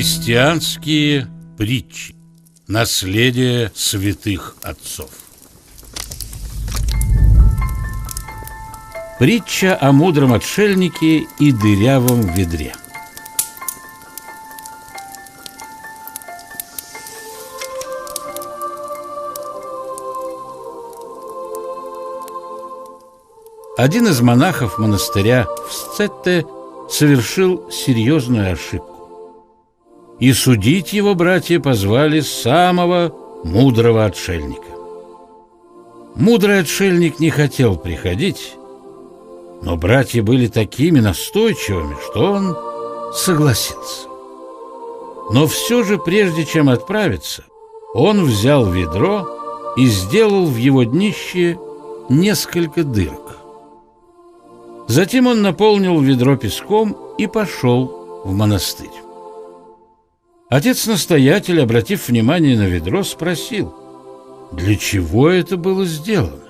Христианские притчи. Наследие святых отцов. Притча о мудром отшельнике и дырявом ведре. Один из монахов монастыря в Сцетте совершил серьезную ошибку. И судить его братья позвали самого мудрого отшельника. Мудрый отшельник не хотел приходить, но братья были такими настойчивыми, что он согласился. Но все же, прежде чем отправиться, он взял ведро и сделал в его днище несколько дырок. Затем он наполнил ведро песком и пошел в монастырь. Отец-настоятель, обратив внимание на ведро, спросил: «Для чего это было сделано?»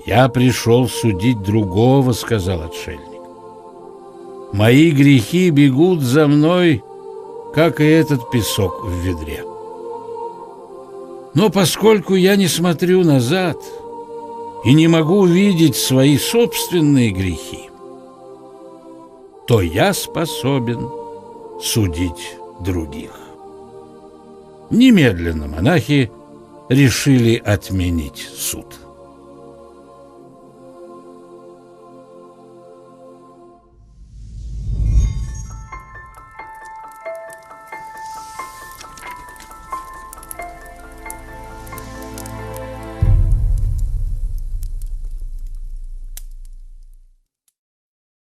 «Я пришел судить другого», — сказал отшельник. «Мои грехи бегут за мной, как и этот песок в ведре. Но поскольку я не смотрю назад и не могу увидеть свои собственные грехи, то я способен судить других». Немедленно монахи решили отменить суд.